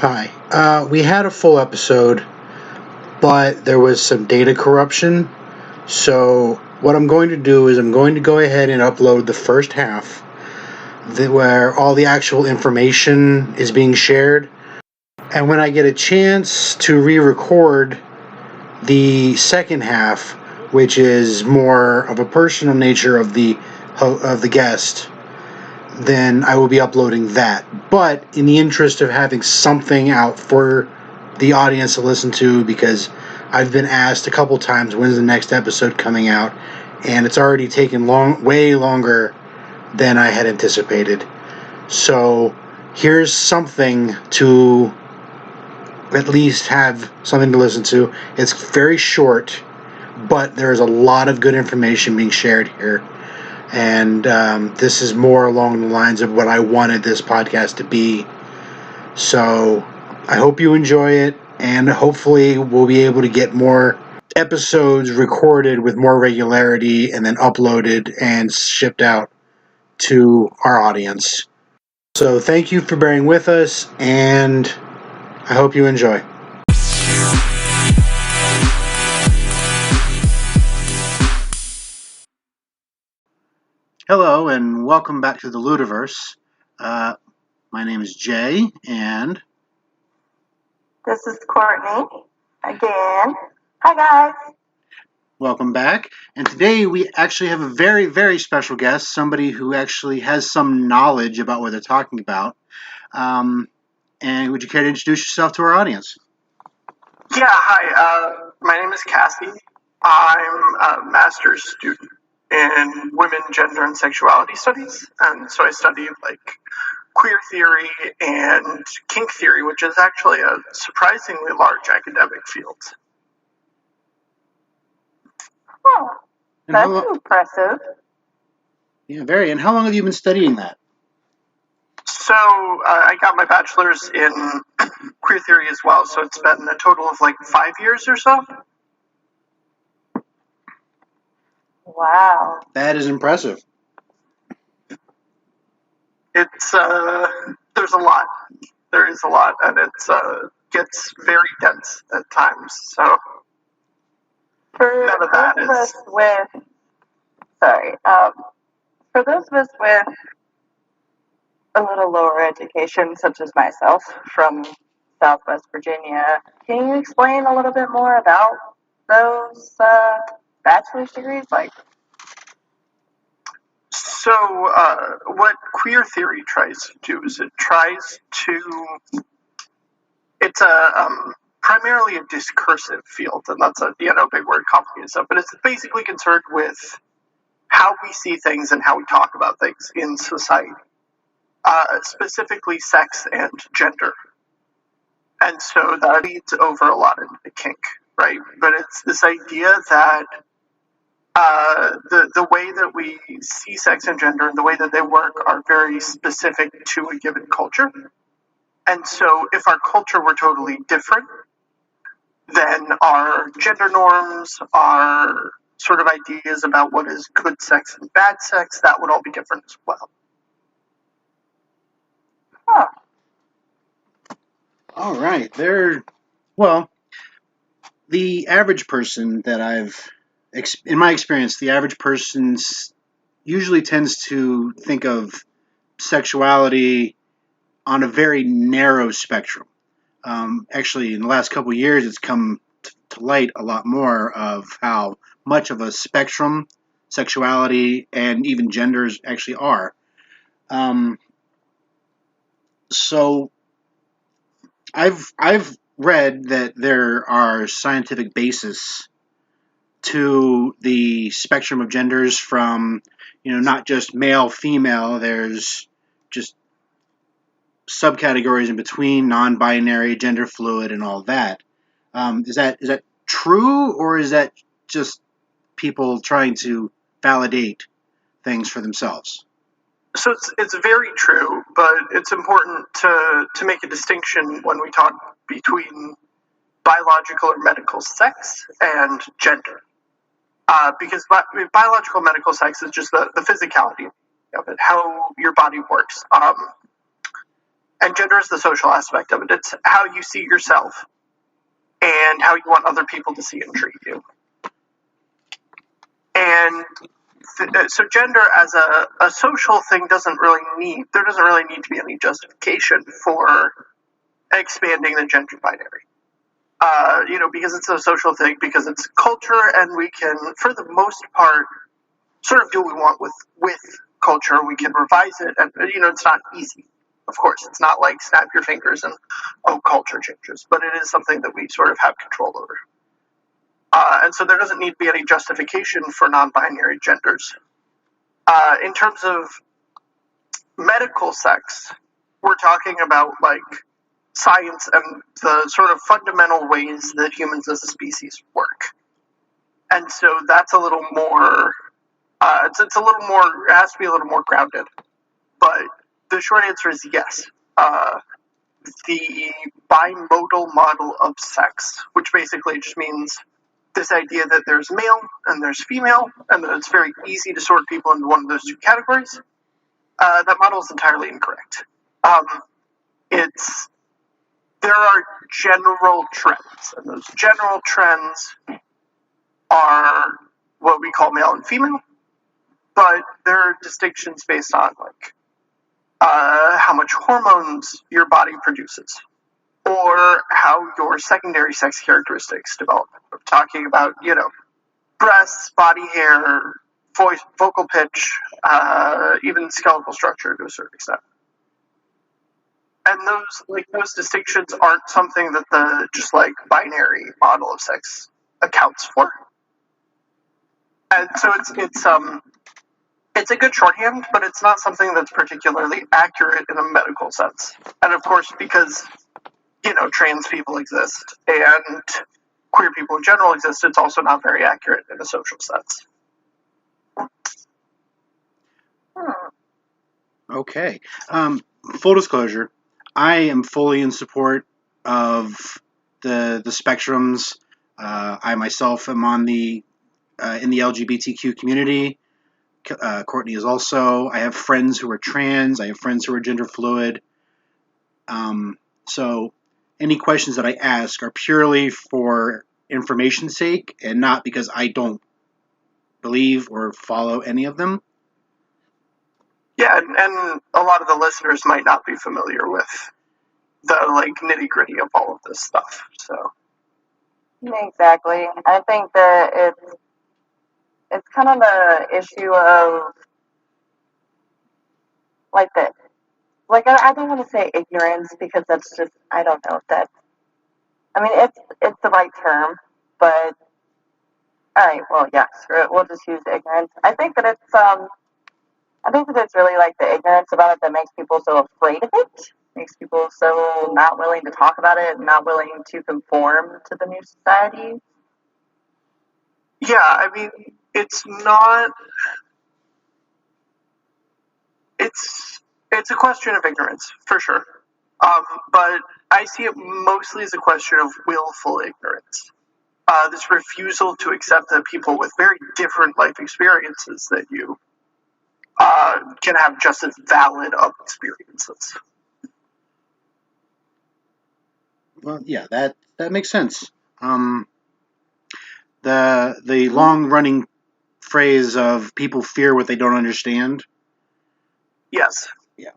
Hi. We had a full episode, but there was some data corruption. So, what I'm going to do is I'm going to go ahead and upload the first half where all the actual information is being shared. And when I get a chance to re record the second half, which is more of a personal nature of the guest, then I will be uploading that. But in the interest of having something out for the audience to listen to, because I've been asked a couple times when's the next episode coming out, and it's already taken way longer than I had anticipated. So here's something to at least have something to listen to. It's very short, but there's a lot of good information being shared here. And this is more along the lines of what I wanted this podcast to be. So I hope you enjoy it, and hopefully we'll be able to get more episodes recorded with more regularity and then uploaded and shipped out to our audience. So thank you for bearing with us, and I hope you enjoy. Hello, and welcome back to the Ludiverse. My name is Jay, and this is Courtney again. Hi, guys. Welcome back. And today we actually have a very, very special guest, somebody who actually has some knowledge about what they're talking about. And would you care to introduce yourself to our audience? Yeah, hi. My name is Cassie. I'm a master's student in women, gender, and sexuality studies. And so I study queer theory and kink theory, which is actually a surprisingly large academic field. Oh, that's impressive. Yeah, very. And how long have you been studying that? So I got my bachelor's in queer theory as well, so it's been a total of 5 years or so. Wow. That is impressive. It's, there's a lot. There is a lot, and it gets very dense at times, so for none of that those of us with, for those of us with a little lower education, such as myself, from Southwest Virginia, can you explain a little bit more about those bachelor's degrees? So what queer theory tries to do is it's primarily a discursive field, and that's a big word, complicated stuff, but it's basically concerned with how we see things and how we talk about things in society, specifically sex and gender. And so that leads over a lot into kink, right? But it's this idea that the way that we see sex and gender and the way that they work are very specific to a given culture. And so if our culture were totally different, then our gender norms, our sort of ideas about what is good sex and bad sex, that would all be different as well. Huh. All right. Well, the average person in my experience, the average person usually tends to think of sexuality on a very narrow spectrum. Actually, in the last couple of years, it's come to light a lot more of how much of a spectrum sexuality and even genders actually are. So I've read that there are scientific basis to the spectrum of genders, from not just male, female. There's just subcategories in between, non-binary, gender fluid, and all that. Is that true, or is that just people trying to validate things for themselves? So it's very true, but it's important to make a distinction when we talk between biological or medical sex and gender. Because biological medical sex is just the physicality of it, how your body works. And gender is the social aspect of it. It's how you see yourself and how you want other people to see and treat you. And so gender as a social thing doesn't really need to be any justification for expanding the gender binary. Because it's a social thing, because it's culture, and we can, for the most part, sort of do what we want with culture. We can revise it, and it's not easy. Of course, it's not like snap your fingers and culture changes, but it is something that we sort of have control over. And so there doesn't need to be any justification for non-binary genders. In terms of medical sex, we're talking about like science and the sort of fundamental ways that humans as a species work. And so that's a little more, it's a little more, it has to be a little more grounded. But the short answer is yes. The bimodal model of sex, which basically just means this idea that there's male and there's female, and that it's very easy to sort people into one of those two categories, that model is entirely incorrect. There are general trends, and those general trends are what we call male and female, but there are distinctions based on how much hormones your body produces, or how your secondary sex characteristics develop. We're talking about, breasts, body hair, voice, vocal pitch, even skeletal structure to a certain extent. And those distinctions aren't something that the just binary model of sex accounts for. And so it's a good shorthand, but it's not something that's particularly accurate in a medical sense. And of course, because trans people exist and queer people in general exist, it's also not very accurate in a social sense. Okay. Full disclosure, I am fully in support of the spectrums. I myself am on the in the LGBTQ community. Courtney is also. I have friends who are trans. I have friends who are gender fluid. So any questions that I ask are purely for information's sake and not because I don't believe or follow any of them. Yeah, and a lot of the listeners might not be familiar with the nitty-gritty of all of this stuff. So Exactly. I think that it's kind of the issue of I don't want to say ignorance, because that's just, I don't know if that's, I mean, it's the right term, but all right, well, yeah, screw it. We'll just use ignorance. I think that it's really the ignorance about it that makes people so afraid of it, makes people so not willing to talk about it, not willing to conform to the new society. yeah, I mean, it's not. It's a question of ignorance, for sure. But I see it mostly as a question of willful ignorance. This refusal to accept that people with very different life experiences that you can have just as valid of experiences. Well, yeah, that makes sense. The long running phrase of people fear what they don't understand. Yes. Yeah.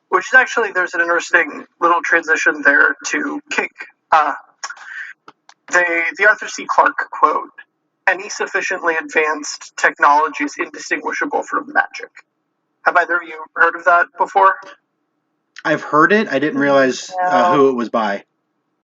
Which is actually, there's an interesting little transition there to kink. The Arthur C. Clarke quote, "Any sufficiently advanced technology is indistinguishable from magic." Have either of you heard of that before? I've heard it. I didn't realize who it was by.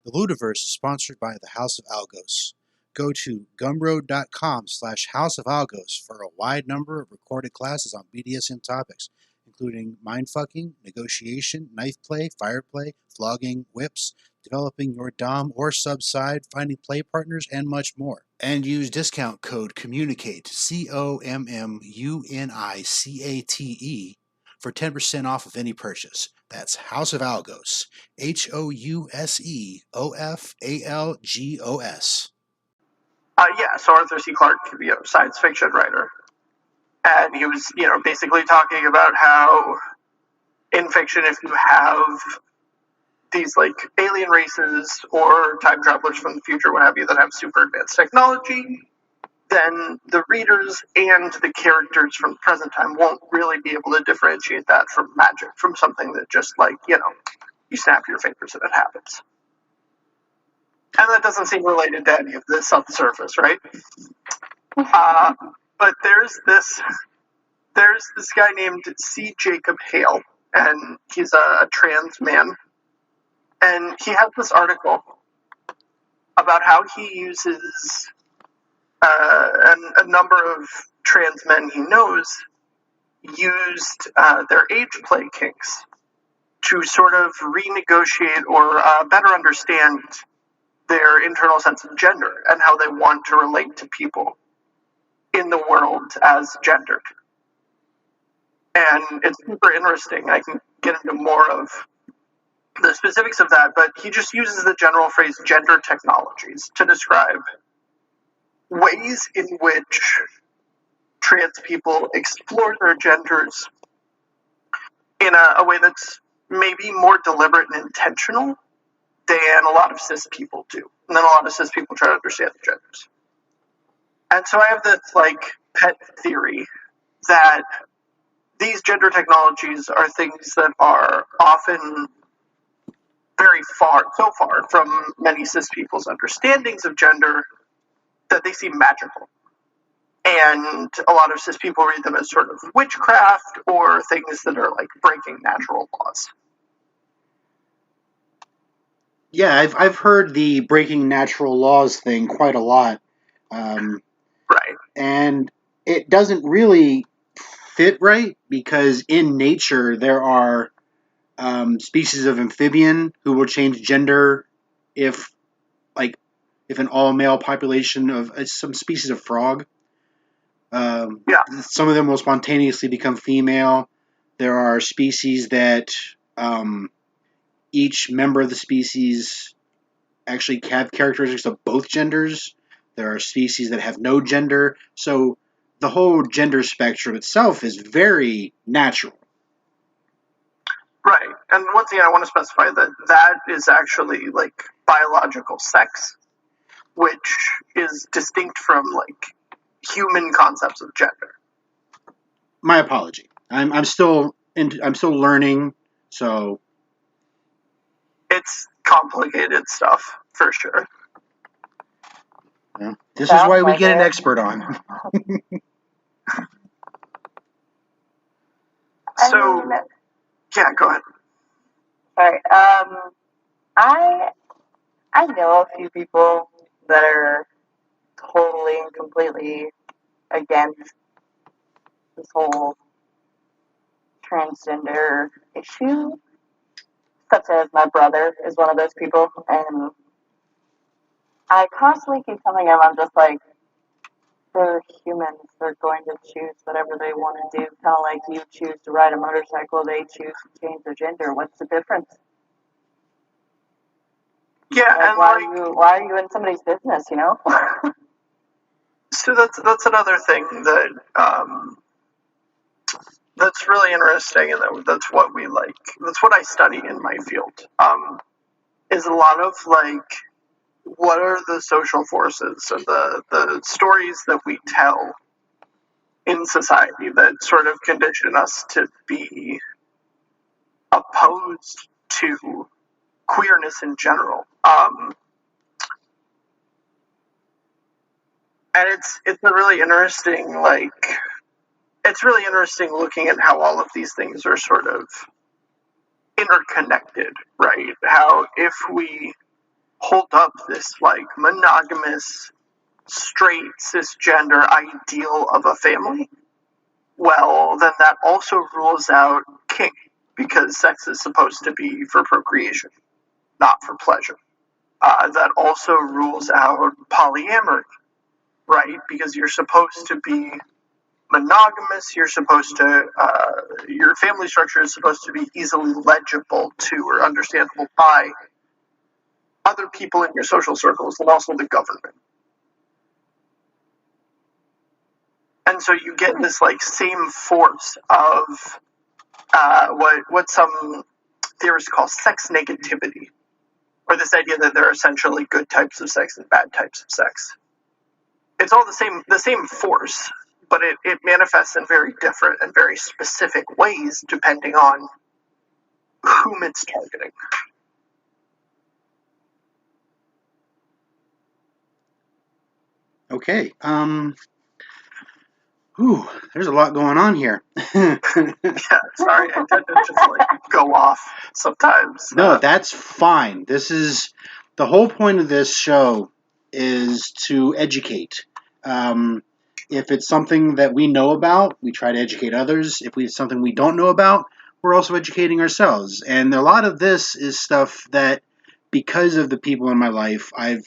The Ludiverse is sponsored by the House of Algos. Go to gumroad.com/House of Algos for a wide number of recorded classes on BDSM topics, including mindfucking, negotiation, knife play, fire play, flogging, whips, developing your dom or sub side, finding play partners, and much more. And use discount code COMMUNICATE, COMMUNICATE, for 10% off of any purchase. That's House of Algos, HOUSEOFALGOS. Yeah, so Arthur C. Clarke, science fiction writer. And he was, basically talking about how in fiction, if you have these like alien races or time travelers from the future, what have you, that have super advanced technology, then the readers and the characters from the present time won't really be able to differentiate that from magic, from something that just like, you snap your fingers and it happens. And that doesn't seem related to any of this on the surface, right? But there's this guy named C. Jacob Hale, and he's a trans man, and he has this article about how he uses a number of trans men he knows used their age play kinks to sort of renegotiate or better understand their internal sense of gender and how they want to relate to people in the world as gendered. And it's super interesting. I can get into more of the specifics of that, but he just uses the general phrase gender technologies to describe ways in which trans people explore their genders in a way that's maybe more deliberate and intentional than a lot of cis people do. And then a lot of cis people try to understand the genders. And so I have this like pet theory that these gender technologies are things that are often so far from many cis people's understandings of gender that they seem magical. And a lot of cis people read them as sort of witchcraft or things that are like breaking natural laws. Yeah, I've heard the breaking natural laws thing quite a lot. Right. And it doesn't really fit right because in nature there are species of amphibian who will change gender if an all male population of some species of frog. Some of them will spontaneously become female. There are species that each member of the species actually have characteristics of both genders. There are species that have no gender. So the whole gender spectrum itself is very natural. Right. And one thing I want to specify that is actually like biological sex, which is distinct from like human concepts of gender. My apology. I'm still learning, so it's complicated stuff for sure. Yeah. This is why we get an expert on. So, yeah, go ahead. Sorry. I know a few people that are totally and completely against this whole transgender issue, such as my brother is one of those people, and I constantly keep telling him, I'm just like, they're humans, they're going to choose whatever they want to do, kind of like you choose to ride a motorcycle, they choose to change their gender. What's the difference? Yeah, like, and why are you in somebody's business, you know? So that's another thing that that's really interesting, and that's what we like. That's what I study in my field. Is a lot of like, what are the social forces and the stories that we tell in society that sort of condition us to be opposed to queerness in general. And it's a really interesting, it's really interesting looking at how all of these things are sort of interconnected, right? How if we hold up this like monogamous, straight, cisgender ideal of a family, well, then that also rules out kink, because sex is supposed to be for procreation, not for pleasure. That also rules out polyamory, right? Because you're supposed to be monogamous, you're supposed to, your family structure is supposed to be easily legible to or understandable by other people in your social circles and also the government. And so you get this like same force of what some theorists call sex negativity, or this idea that there are essentially good types of sex and bad types of sex. It's all the same force, but it manifests in very different and very specific ways depending on whom it's targeting. Okay. There's a lot going on here. Yeah, sorry, I tend to just go off sometimes. No, that's fine. This is the whole point of this show is to educate. If it's something that we know about, we try to educate others. If it's something we don't know about, we're also educating ourselves. And a lot of this is stuff that, because of the people in my life, I've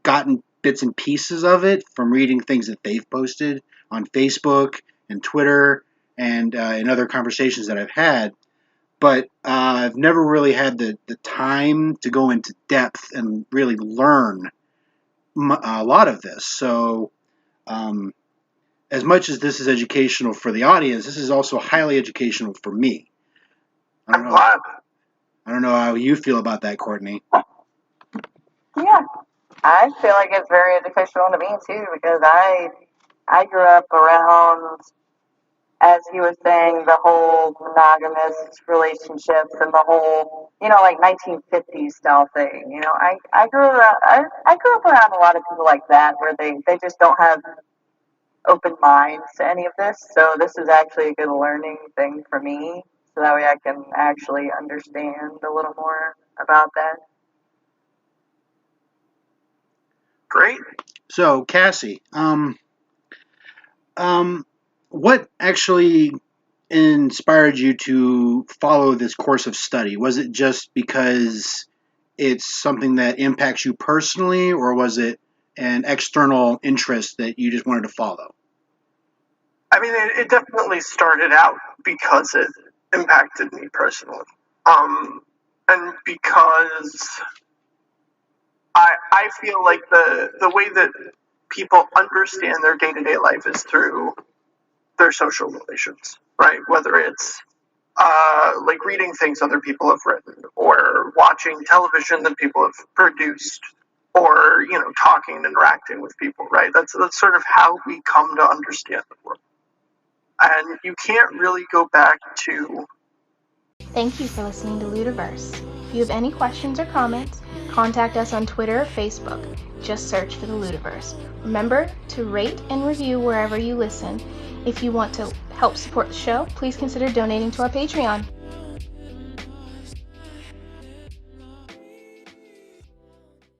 gotten bits and pieces of it from reading things that they've posted on Facebook and Twitter and in other conversations that I've had. But I've never really had the time to go into depth and really learn a lot of this. So as much as this is educational for the audience, this is also highly educational for me. I'm glad. I don't know how you feel about that, Courtney. Yeah, I feel like it's very educational to me too, because I grew up around, as he was saying, the whole monogamous relationships and the whole, like 1950s style thing. I grew around, I grew up around a lot of people like that, where they just don't have open minds to any of this. So this is actually a good learning thing for me, so that way I can actually understand a little more about that. Great. So, Cassie, what actually inspired you to follow this course of study? Was it just because it's something that impacts you personally, or was it an external interest that you just wanted to follow? I mean, it definitely started out because it impacted me personally. And because I feel like the way that people understand their day-to-day life is through their social relations, right? Whether it's like reading things other people have written, or watching television that people have produced, or talking and interacting with people, right? That's sort of how we come to understand the world. And you can't really go back to. Thank you for listening to Ludiverse. If you have any questions or comments, contact us on Twitter or Facebook. Just search for the Ludiverse. Remember to rate and review wherever you listen. If you want to help support the show, please consider donating to our Patreon.